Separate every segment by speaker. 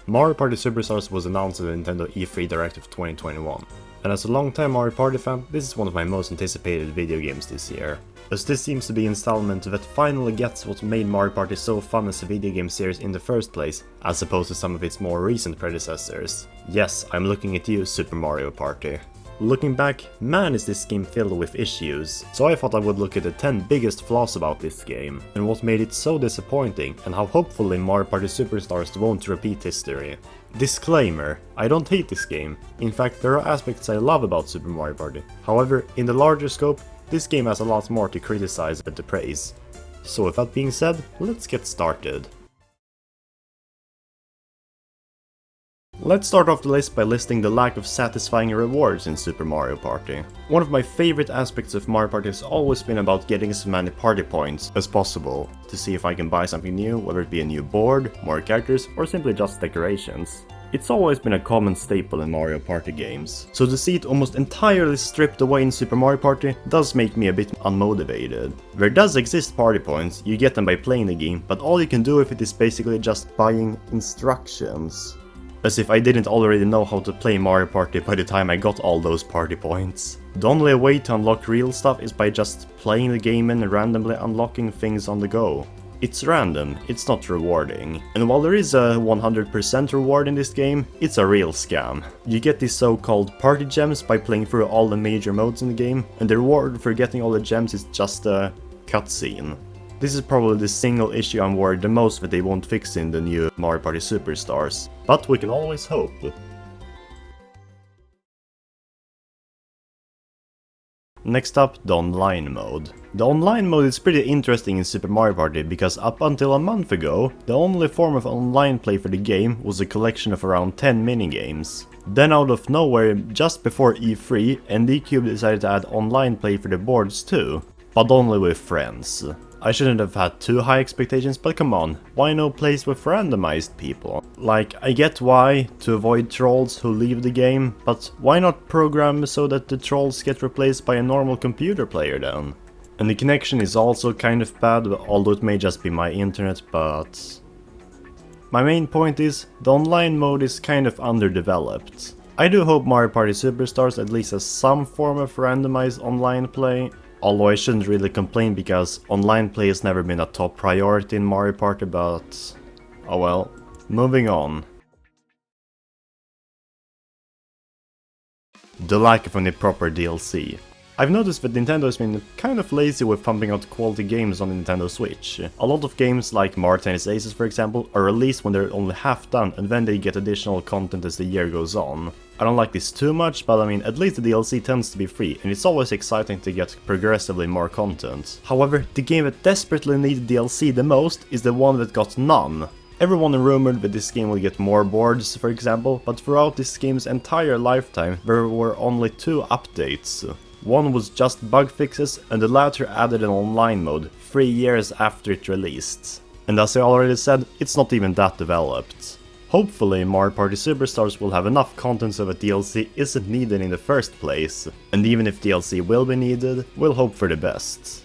Speaker 1: Mario Party Superstars was announced at the Nintendo E3 Direct of 2021, and as a long-time Mario Party fan, this is one of my most anticipated video games this year, as this seems to be an installment that finally gets what made Mario Party so fun as a video game series in the first place, as opposed to some of its more recent predecessors. Yes, I'm looking at you, Super Mario Party. Looking back, man is this game filled with issues, so I thought I would look at the 10 biggest flaws about this game, and what made it so disappointing, and how hopefully Mario Party Superstars won't repeat history. Disclaimer, I don't hate this game, in fact there are aspects I love about Super Mario Party, however, in the larger scope, this game has a lot more to criticize than to praise. So with that being said, let's get started. Let's start off the list by listing the lack of satisfying rewards in Super Mario Party. One of my favorite aspects of Mario Party has always been about getting as many party points as possible, to see if I can buy something new, whether it be a new board, more characters, or simply just decorations. It's always been a common staple in Mario Party games, so to see it almost entirely stripped away in Super Mario Party does make me a bit unmotivated. There does exist party points, you get them by playing the game, but all you can do with it is basically just buying instructions. As if I didn't already know how to play Mario Party by the time I got all those party points. The only way to unlock real stuff is by just playing the game and randomly unlocking things on the go. It's random, it's not rewarding. And while there is a 100% reward in this game, it's a real scam. You get these so-called party gems by playing through all the major modes in the game, and the reward for getting all the gems is just a cutscene. This is probably the single issue I'm worried the most that they won't fix in the new Mario Party Superstars, but we can always hope. Next up, the online mode. The online mode is pretty interesting in Super Mario Party because up until a month ago, the only form of online play for the game was a collection of around 10 minigames. Then out of nowhere, just before E3, NDCube decided to add online play for the boards too, but only with friends. I shouldn't have had too high expectations, but come on, why no place with randomized people? Like, I get why, to avoid trolls who leave the game, but why not program so that the trolls get replaced by a normal computer player then? And the connection is also kind of bad, although it may just be my internet, but... My main point is, the online mode is kind of underdeveloped. I do hope Mario Party Superstars at least has some form of randomized online play, although I shouldn't really complain because online play has never been a top priority in Mario Party, but... oh well. Moving on. The lack of any proper DLC. I've noticed that Nintendo has been kind of lazy with pumping out quality games on the Nintendo Switch. A lot of games like Mario Tennis Aces for example are released when they're only half done and then they get additional content as the year goes on. I don't like this too much, but I mean at least the DLC tends to be free and it's always exciting to get progressively more content. However, the game that desperately needed DLC the most is the one that got none. Everyone rumored that this game would get more boards, for example, but throughout this game's entire lifetime there were only 2 updates. One was just bug fixes, and the latter added an online mode 3 years after it released. And as I already said, it's not even that developed. Hopefully Mario Party Superstars will have enough content so that DLC isn't needed in the first place. And even if DLC will be needed, we'll hope for the best.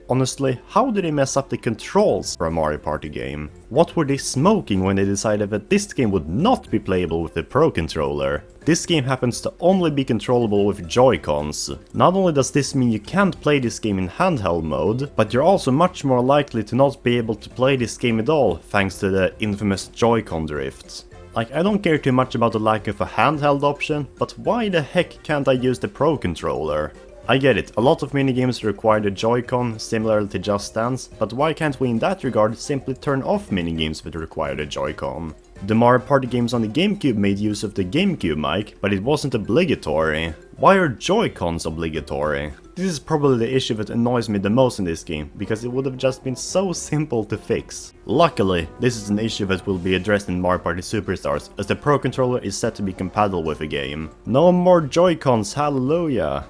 Speaker 1: Honestly, how did they mess up the controls for a Mario Party game? What were they smoking when they decided that this game would not be playable with the Pro Controller? This game happens to only be controllable with Joycons. Not only does this mean you can't play this game in handheld mode, but you're also much more likely to not be able to play this game at all thanks to the infamous Joy-Con drift. Like, I don't care too much about the lack of a handheld option, but why the heck can't I use the Pro Controller? I get it, a lot of minigames require the Joy-Con, similar to Just Dance, but why can't we in that regard simply turn off minigames that require the Joy-Con? The Mario Party games on the GameCube made use of the GameCube mic, but it wasn't obligatory. Why are Joy-Cons obligatory? This is probably the issue that annoys me the most in this game, because it would have just been so simple to fix. Luckily, this is an issue that will be addressed in Mario Party Superstars, as the Pro Controller is set to be compatible with the game. No more Joy-Cons, hallelujah!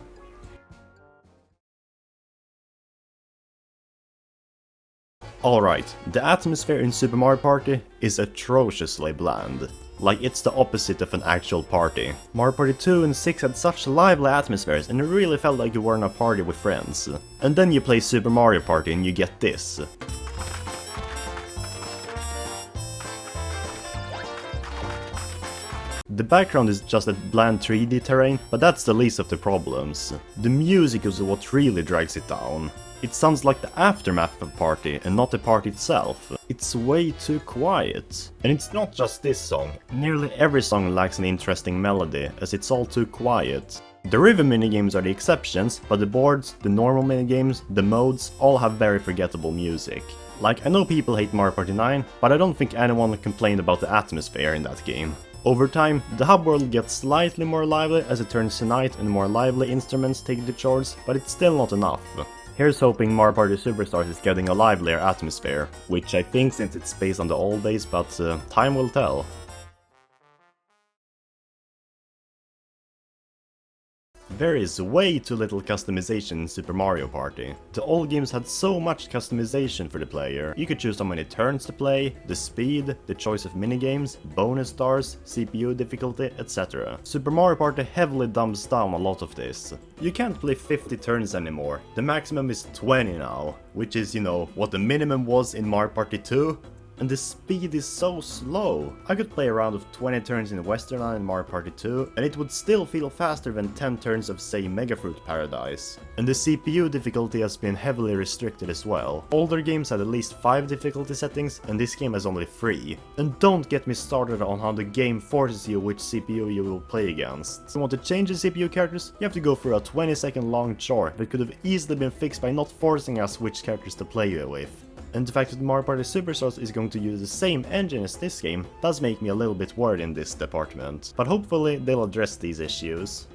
Speaker 1: Alright, the atmosphere in Super Mario Party is atrociously bland. Like, it's the opposite of an actual party. Mario Party 2 and 6 had such lively atmospheres and it really felt like you were in a party with friends. And then you play Super Mario Party and you get this. The background is just a bland 3D terrain, but that's the least of the problems. The music is what really drags it down. It sounds like the aftermath of a party and not the party itself. It's way too quiet. And it's not just this song. Nearly every song lacks an interesting melody, as it's all too quiet. The rhythm minigames are the exceptions, but the boards, the normal minigames, the modes, all have very forgettable music. Like, I know people hate Mario Party 9, but I don't think anyone complained about the atmosphere in that game. Over time, the hub world gets slightly more lively as it turns to night and more lively instruments take the chores, but it's still not enough. Here's hoping Mario Party Superstars is getting a livelier atmosphere, which I think since it's based on the old days, but time will tell. There is way too little customization in Super Mario Party. The old games had so much customization for the player. You could choose how many turns to play, the speed, the choice of minigames, bonus stars, CPU difficulty, etc. Super Mario Party heavily dumps down a lot of this. You can't play 50 turns anymore. The maximum is 20 now, which is, you know, what the minimum was in Mario Party 2. And the speed is so slow. I could play a round of 20 turns in Western Island Mario Party 2 and it would still feel faster than 10 turns of say Mega Fruit Paradise. And the CPU difficulty has been heavily restricted as well. Older games had at least 5 difficulty settings and this game has only 3. And don't get me started on how the game forces you which CPU you will play against. If you want to change the CPU characters, you have to go through a 20-second long chore that could have easily been fixed by not forcing us which characters to play you with. And the fact that Mario Party Superstars is going to use the same engine as this game does make me a little bit worried in this department, but hopefully they'll address these issues.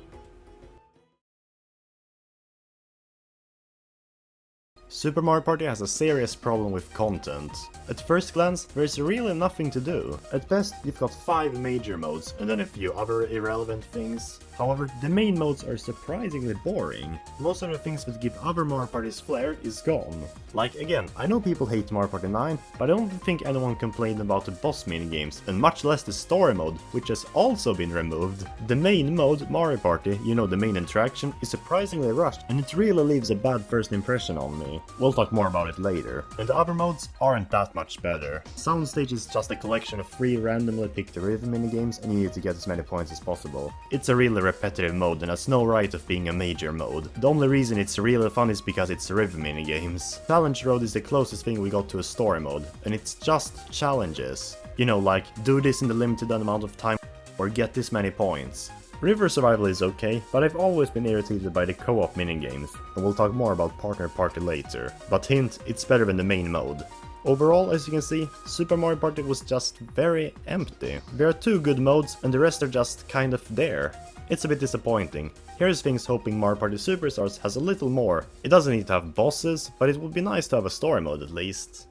Speaker 1: Super Mario Party has a serious problem with content. At first glance, there's really nothing to do. At best, you've got 5 major modes and then a few other irrelevant things. However, the main modes are surprisingly boring. Most of the things that give other Mario Party's flair is gone. Like again, I know people hate Mario Party 9, but I don't think anyone complained about the boss minigames, and much less the story mode, which has also been removed. The main mode, Mario Party, you know, the main interaction, is surprisingly rushed, and it really leaves a bad first impression on me. We'll talk more about it later. And the other modes aren't that much better. Soundstage is just a collection of 3 randomly picked rhythm minigames, and you need to get as many points as possible. It's a really repetitive mode and has no right of being a major mode. The only reason it's really fun is because it's rhythm minigames. Challenge Road is the closest thing we got to a story mode, and it's just challenges. You know, like, do this in the limited amount of time, or get this many points. River Survival is okay, but I've always been irritated by the co-op minigames, and we'll talk more about Partner Party later. But hint, it's better than the main mode. Overall, as you can see, Super Mario Party was just very empty. There are 2 good modes, and the rest are just kind of there. It's a bit disappointing. Here's things hoping Mario Party Superstars has a little more. It doesn't need to have bosses, but it would be nice to have a story mode at least.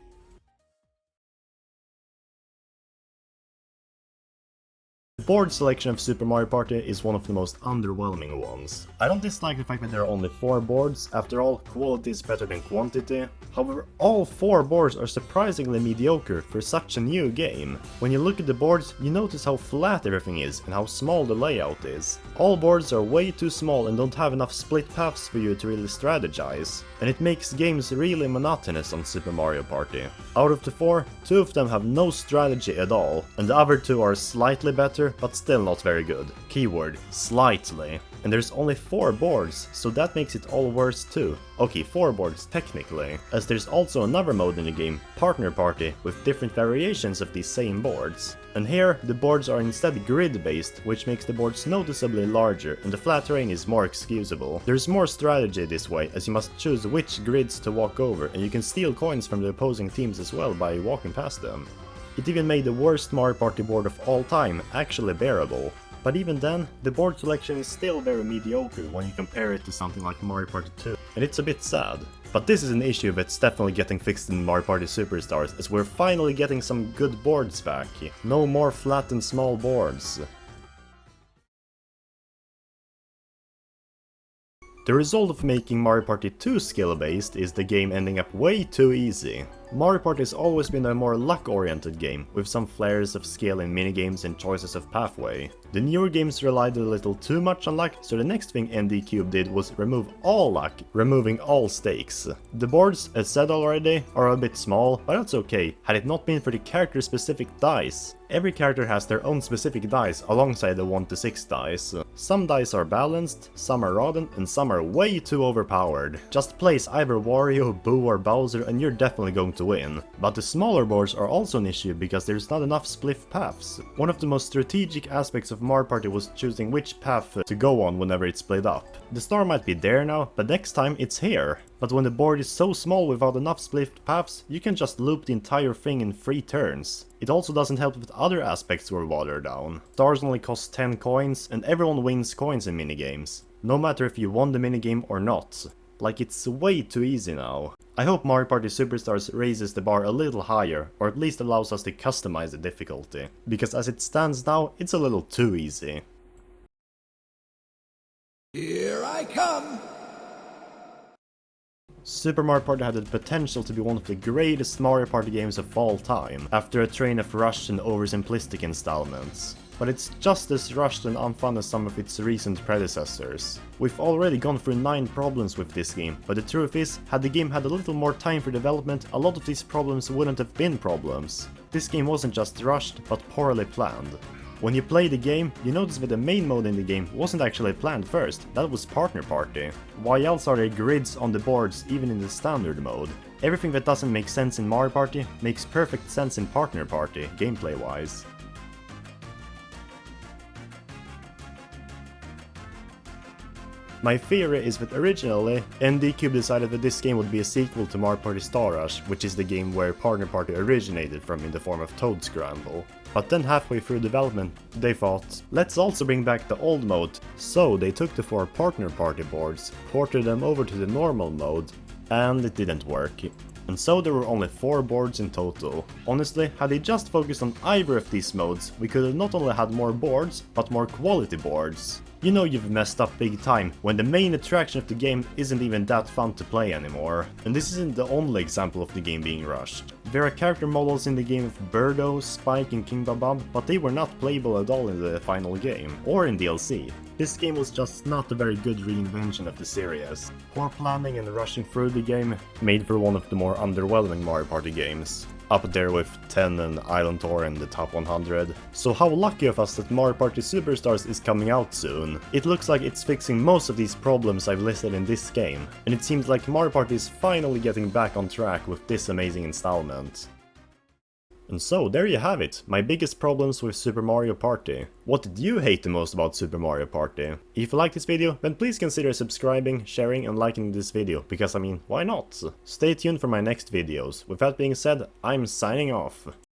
Speaker 1: The board selection of Super Mario Party is one of the most underwhelming ones. I don't dislike the fact that there are only 4 boards, after all, quality is better than quantity. However, all 4 boards are surprisingly mediocre for such a new game. When you look at the boards, you notice how flat everything is and how small the layout is. All boards are way too small and don't have enough split paths for you to really strategize. And it makes games really monotonous on Super Mario Party. Out of the 4, 2 of them have no strategy at all, and the other 2 are slightly better, but still not very good. Keyword, slightly. And there's only 4 boards, so that makes it all worse too. Okay, 4 boards technically, as there's also another mode in the game, Partner Party, with different variations of these same boards. And here, the boards are instead grid-based, which makes the boards noticeably larger, and the flat terrain is more excusable. There's more strategy this way, as you must choose which grids to walk over, and you can steal coins from the opposing teams as well by walking past them. It even made the worst Mario Party board of all time actually bearable. But even then, the board selection is still very mediocre when you compare it to something like Mario Party 2, and it's a bit sad. But this is an issue that's definitely getting fixed in Mario Party Superstars, as we're finally getting some good boards back. No more flat and small boards. The result of making Mario Party 2 skill-based is the game ending up way too easy. Mario Party has always been a more luck-oriented game, with some flares of skill in minigames and choices of pathway. The newer games relied a little too much on luck, so the next thing ND Cube did was remove all luck, removing all stakes. The boards, as said already, are a bit small, but that's okay, had it not been for the character-specific dice. Every character has their own specific dice alongside the 1 to 6 dice. Some dice are balanced, some are rotten, and some are way too overpowered. Just place either Wario, Boo or Bowser and you're definitely going to win. But the smaller boards are also an issue because there's not enough spliff paths. One of the most strategic aspects of Mario Party was choosing which path to go on whenever it's split up. The star might be there now, but next time it's here. But when the board is so small without enough spliffed paths, you can just loop the entire thing in 3 turns. It also doesn't help with other aspects were watered down. Stars only cost 10 coins, and everyone wins coins in minigames. No matter if you won the minigame or not. Like, it's way too easy now. I hope Mario Party Superstars raises the bar a little higher, or at least allows us to customize the difficulty. Because as it stands now, it's a little too easy.
Speaker 2: Here I come!
Speaker 1: Super Mario Party had the potential to be one of the greatest Mario Party games of all time, after a train of rushed and oversimplistic installments. But it's just as rushed and unfun as some of its recent predecessors. We've already gone through 9 problems with this game, but the truth is, had the game had a little more time for development, a lot of these problems wouldn't have been problems. This game wasn't just rushed, but poorly planned. When you play the game, you notice that the main mode in the game wasn't actually planned first, that was Partner Party. Why else are there grids on the boards even in the standard mode? Everything that doesn't make sense in Mario Party makes perfect sense in Partner Party, gameplay wise. My theory is that originally, NDCube decided that this game would be a sequel to Mario Party Star Rush, which is the game where Partner Party originated from in the form of Toad Scramble. But then halfway through development, they thought, let's also bring back the old mode. So they took the 4 Partner Party boards, ported them over to the normal mode, and it didn't work. And so there were only 4 boards in total. Honestly, had they just focused on either of these modes, we could have not only had more boards, but more quality boards. You know you've messed up big time when the main attraction of the game isn't even that fun to play anymore. And this isn't the only example of the game being rushed. There are character models in the game of Birdo, Spike and King Babab, but they were not playable at all in the final game, or in DLC. This game was just not a very good reinvention of the series. Poor planning and rushing through the game made for one of the more underwhelming Mario Party games. Up there with 10 and Island Tour in the top 100. So how lucky of us that Mario Party Superstars is coming out soon. It looks like it's fixing most of these problems I've listed in this game, and it seems like Mario Party is finally getting back on track with this amazing installment. And so, there you have it, my biggest problems with Super Mario Party. What did you hate the most about Super Mario Party? If you like this video, then please consider subscribing, sharing and liking this video, because I mean, why not? Stay tuned for my next videos. With that being said, I'm signing off.